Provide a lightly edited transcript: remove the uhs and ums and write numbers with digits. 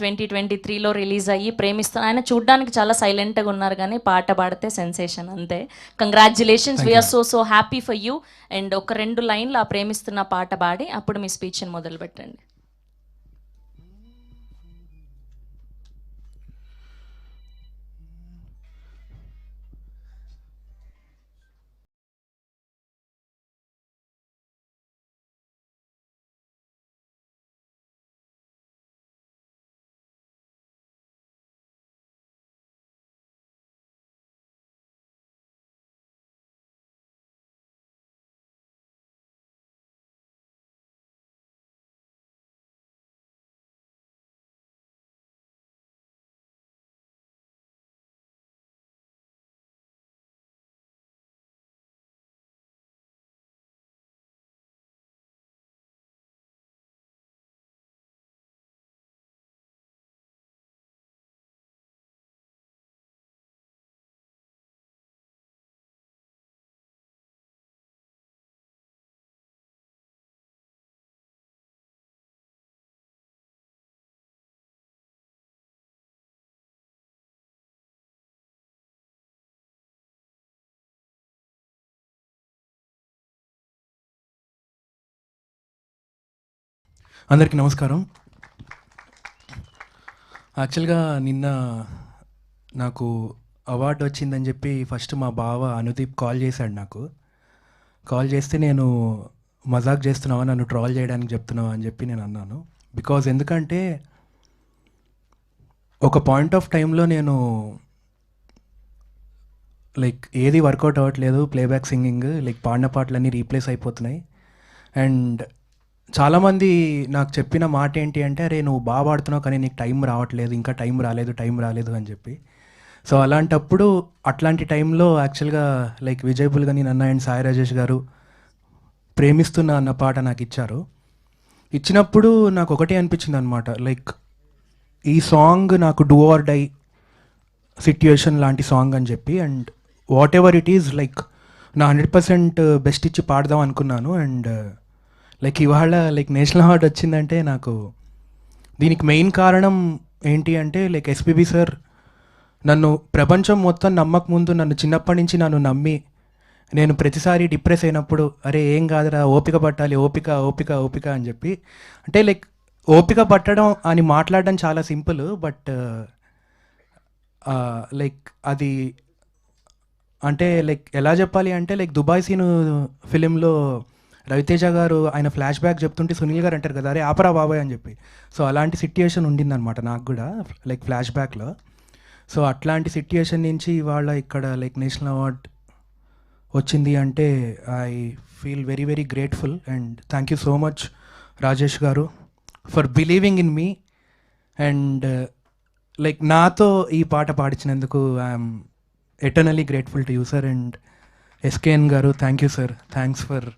2023లో release అయ్యి ప్రేమిస్తాను. ఆయన చూడ్డానికి చాలా సైలెంట్గా ఉన్నారు కానీ పాట పాడితే సెన్సేషన్ అంతే. Congratulations, we're so happy for you. And ఒక 2 లైన్లు ఆ ప్రేమిస్తున్న పాట పాడి అప్పుడు మీ స్పీచ్ని మొదలు పెట్టండి. అందరికీ నమస్కారం. యాక్చువల్గా నిన్న నాకు అవార్డు వచ్చిందని చెప్పి ఫస్ట్ మా బావ అనుదీప్ కాల్ చేశాడు. నాకు కాల్ చేస్తే నేను మజాక్ చేస్తున్నావా, నన్ను ట్రాల్ చేయడానికి చెప్తున్నావా అని చెప్పి నేను అన్నాను. బికాజ్ ఎందుకంటే ఒక పాయింట్ ఆఫ్ టైంలో నేను లైక్ ఏది వర్కౌట్ అవ్వట్లేదు, ప్లేబ్యాక్ సింగింగ్ లైక్ పాడిన పాటలన్నీ రీప్లేస్ అయిపోతున్నాయి. అండ్ చాలామంది నాకు చెప్పిన మాట ఏంటి అంటే, అరే నువ్వు బాగా పాడుతున్నావు కానీ నీకు టైం రావట్లేదు, ఇంకా టైం రాలేదు అని చెప్పి. సో అలాంటప్పుడు అట్లాంటి టైంలో యాక్చువల్గా లైక్ విజయ్ బుల్గని నన్న అండ్ సాయి రాజేష్ గారు ప్రేమిస్తున్న అన్న పాట నాకు ఇచ్చారు. ఇచ్చినప్పుడు నాకు ఒకటే అనిపించింది అనమాట, లైక్ ఈ సాంగ్ నాకు డూ ఆర్ డై సిట్యుయేషన్ లాంటి సాంగ్ అని చెప్పి. And what ever it is like నా 100% బెస్ట్ ఇచ్చి పాడదాం అనుకున్నాను. అండ్ లైక్ ఇవాళ లైక్ నేషనల్ అవార్డు వచ్చిందంటే నాకు దీనికి మెయిన్ కారణం ఏంటి అంటే లైక్ ఎస్పీబీ సార్ నన్ను ప్రపంచం మొత్తం నమ్మక ముందు నన్ను చిన్నప్పటి నుంచి నన్ను నమ్మి నేను ప్రతిసారి డిప్రెస్ అయినప్పుడు అరే ఏం కాదురా, ఓపిక పట్టాలి, ఓపిక ఓపిక ఓపిక అని చెప్పి. అంటే లైక్ ఓపిక పట్టడం అని మాట్లాడడం చాలా సింపుల్, బట్ లైక్ అది అంటే లైక్ ఎలా చెప్పాలి అంటే లైక్ దుబాయ్ సీను ఫిలింలో రవితేజ గారు ఆయన ఫ్లాష్ బ్యాక్ చెప్తుంటే సునీల్ గారు అంటారు కదా, అరే ఆపరా బాబాయ్ అని చెప్పి. సో అలాంటి సిట్యుయేషన్ ఉండిందనమాట నాకు కూడా లైక్ ఫ్లాష్ బ్యాక్లో. సో అట్లాంటి సిట్యుయేషన్ నుంచి ఇవాళ ఇక్కడ లైక్ నేషనల్ అవార్డ్ వచ్చింది అంటే I feel very very grateful. And thank you so much Rajesh garu for believing in me. And like నాతో ఈ పాట పాడించినందుకు I'm eternally grateful to you sir. And SKN garu thank you sir, thanks for